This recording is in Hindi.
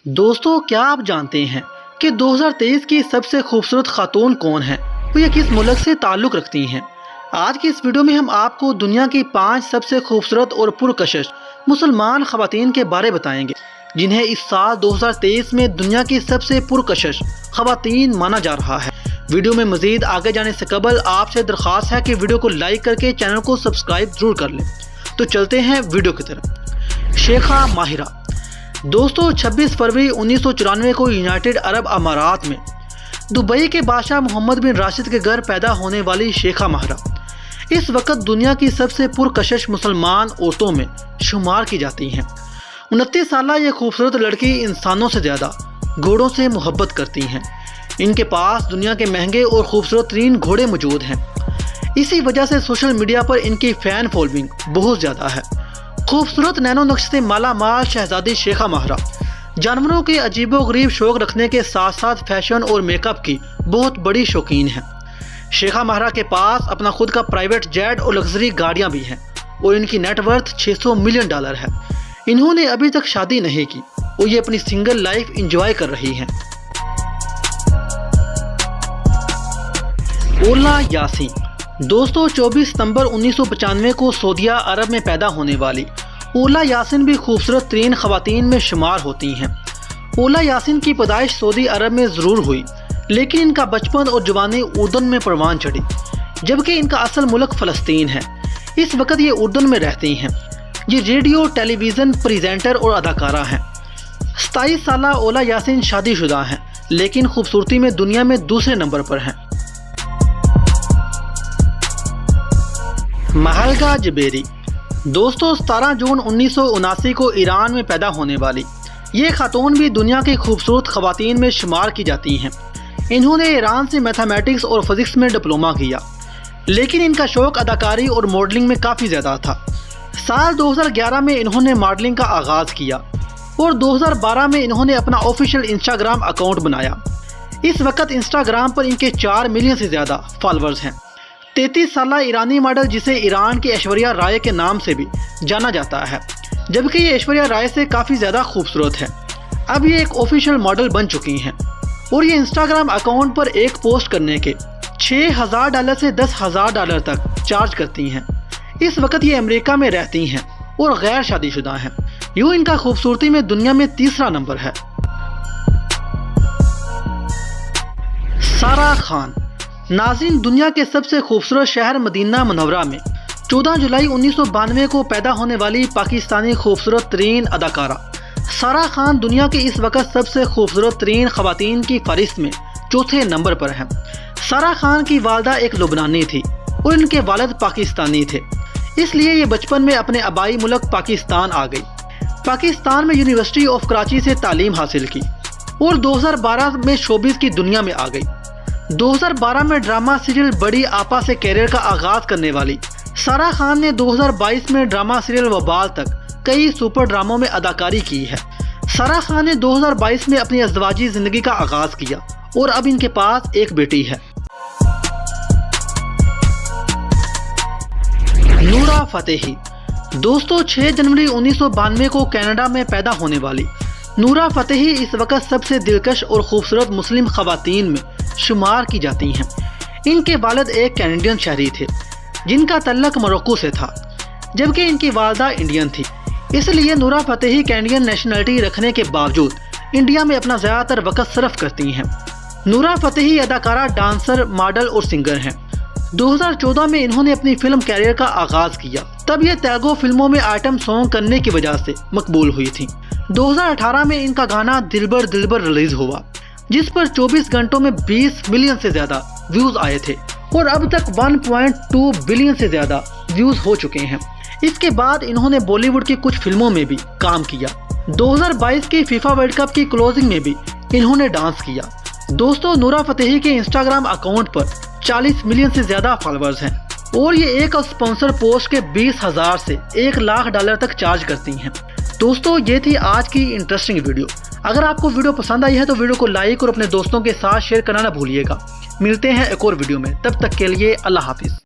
दोस्तों, क्या आप जानते हैं कि 2023 की सबसे खूबसूरत खातून कौन है, वो ये किस मुल्क से ताल्लुक़ रखती हैं। आज की इस वीडियो में हम आपको दुनिया की 5 सबसे खूबसूरत और पुरकशिश मुसलमान ख़वातीन के बारे बताएंगे, जिन्हें इस साल 2023 में दुनिया की सबसे पुरकशिश ख़वातीन माना जा रहा है। वीडियो में मज़ीद आगे जाने से कबल आपसे दरख्वास्त है कि वीडियो को लाइक करके चैनल को सब्सक्राइब ज़रूर कर लें। तो चलते हैं वीडियो की तरफ। शेखा माहिरा। दोस्तों, 26 फरवरी 1994 को यूनाइटेड अरब अमारात में दुबई के बादशाह मोहम्मद बिन राशिद के घर पैदा होने वाली शेखा माहिरा इस वक्त दुनिया की सबसे पुरकशिश मुसलमान औरतों में शुमार की जाती हैं। 29 साल ये खूबसूरत लड़की इंसानों से ज़्यादा घोड़ों से मोहब्बत करती हैं। इनके पास दुनिया के महंगे और खूबसूरत तरीन घोड़े मौजूद हैं। इसी वजह से सोशल मीडिया पर इनकी फ़ैन फॉलोइंग बहुत ज़्यादा है। खूबसूरत नैनो नक्श से माला माल शहजादी शेखा माहिरा जानवरों के अजीबोगरीब शौक रखने के साथ साथ फैशन और मेकअप की बहुत बड़ी शौकीन है। शेखा माहिरा के पास अपना खुद का प्राइवेट जेट और लग्जरी गाड़ियां भी हैं और इनकी नेटवर्थ $600 मिलियन है। इन्होंने अभी तक शादी नहीं की और ये अपनी सिंगल लाइफ इंजॉय कर रही हैं। ओला यासीन। दोस्तों, 24 सितंबर 1995 को सऊदीया अरब में पैदा होने वाली ओला यासीन भी खूबसूरत तरीन ख़वातीन में शुमार होती हैं। ओला यासीन की पैदाइश सऊदी अरब में ज़रूर हुई, लेकिन इनका बचपन और जवानी उर्दन में परवान चढ़ी, जबकि इनका असल मुल्क फ़लस्तीन है। इस वक्त ये उर्दन में रहती हैं। ये रेडियो टेलीविज़न प्रेजेंटर और अदाकारा हैं। 27 साल ओला यासीन शादीशुदा हैं, लेकिन खूबसूरती में दुनिया में दूसरे नंबर पर हैं। महलगा जबेरी। दोस्तों, 17 जून 1979 को ईरान में पैदा होने वाली ये खातून भी दुनिया की खूबसूरत ख़वातीन में शुमार की जाती हैं। इन्होंने ईरान से मैथमेटिक्स और फिज़िक्स में डिप्लोमा किया, लेकिन इनका शौक़ अदाकारी और मॉडलिंग में काफ़ी ज़्यादा था। साल 2011 में इन्होंने मॉडलिंग का आगाज़ किया और 2012 में इन्होंने अपना ऑफिशियल इंस्टाग्राम अकाउंट बनाया। इस वक्त इंस्टाग्राम पर इनके 4 मिलियन से ज़्यादा फॉलोअर्स हैं। 33 साल ईरानी मॉडल, जिसे ईरान की ऐश्वर्या राय के नाम से भी जाना जाता है, जबकि ये ऐश्वर्या राय से काफ़ी ज़्यादा खूबसूरत है। अब ये एक ऑफिशियल मॉडल बन चुकी हैं और ये इंस्टाग्राम अकाउंट पर एक पोस्ट करने के $6,000 से $10,000 तक चार्ज करती हैं। इस वक्त ये अमेरिका में रहती हैं और गैर शादीशुदा हैं। यूँ इनका खूबसूरती में दुनिया में तीसरा नंबर है। सारा खान। नाज़रीन, दुनिया के सबसे खूबसूरत शहर मदीना मुनव्वरा में 14 जुलाई 1992 को पैदा होने वाली पाकिस्तानी खूबसूरत तरीन अदाकारा सारा खान दुनिया की इस वक्त सबसे खूबसूरत तरीन ख़वातीन की फहरिस्त में चौथे नंबर पर हैं। सारा खान की वालदा एक लुबनानी थी और इनके वालिद पाकिस्तानी थे, इसलिए ये बचपन में अपने आबाई मुल्क पाकिस्तान आ गई। पाकिस्तान में यूनिवर्सिटी ऑफ कराची से तालीम हासिल की और 2012 में शोबिज़ की दुनिया में आ गई। 2012 में ड्रामा सीरियल बड़ी आपा से कैरियर का आगाज़ करने वाली सारा खान ने 2022 में ड्रामा सीरियल वबाल तक कई सुपर ड्रामों में अदाकारी की है। सारा खान ने 2022 में अपनी अज़दवाजी ज़िंदगी का आगाज़ किया और अब इनके पास एक बेटी है। नूरा फतेही। दोस्तों, 6 जनवरी 1992 को कनाडा में पैदा होने वाली नूरा फतेही इस वक्त सबसे दिलकश और ख़ूबसूरत मुस्लिम ख़वातीन में शुमार की जाती हैं। इनके वालिद एक कैनेडियन शहरी थे जिनका तल्लक मोरक्को से था, जबकि इनकी वालदा इंडियन थी। इसलिए नूरा फतेही कैनेडियन नेशनलिटी रखने के बावजूद इंडिया में अपना ज़्यादातर वक्त सर्फ करती हैं। नूरा फतेही अदाकारा, डांसर, मॉडल और सिंगर हैं। 2014 में इन्होंने अपनी फिल्म कैरियर का आगाज़ किया, तब ये तेलुगु फिल्मों में आइटम सॉन्ग करने की वजह से मकबूल हुई थी। 2018 में इनका गाना दिलबर दिलबर रिलीज़ हुआ, जिस पर 24 घंटों में 20 मिलियन से ज़्यादा व्यूज़ आए थे और अब तक 1.2 बिलियन से ज़्यादा व्यूज़ हो चुके हैं। इसके बाद इन्होंने बॉलीवुड की कुछ फिल्मों में भी काम किया। 2022 की फीफा वर्ल्ड कप की क्लोजिंग में भी इन्होंने डांस किया। दोस्तों, नूरा फतेही के इंस्टाग्राम अकाउंट पर 40 मिलियन से ज़्यादा फॉलोअर्स हैं और ये एक स्पॉन्सर पोस्ट के $20,000 से $1,00,000 तक चार्ज करती हैं। दोस्तों, ये थी आज की इंटरेस्टिंग वीडियो। अगर आपको वीडियो पसंद आई है तो वीडियो को लाइक और अपने दोस्तों के साथ शेयर करना ना भूलिएगा। मिलते हैं एक और वीडियो में, तब तक के लिए अल्लाह हाफिज़।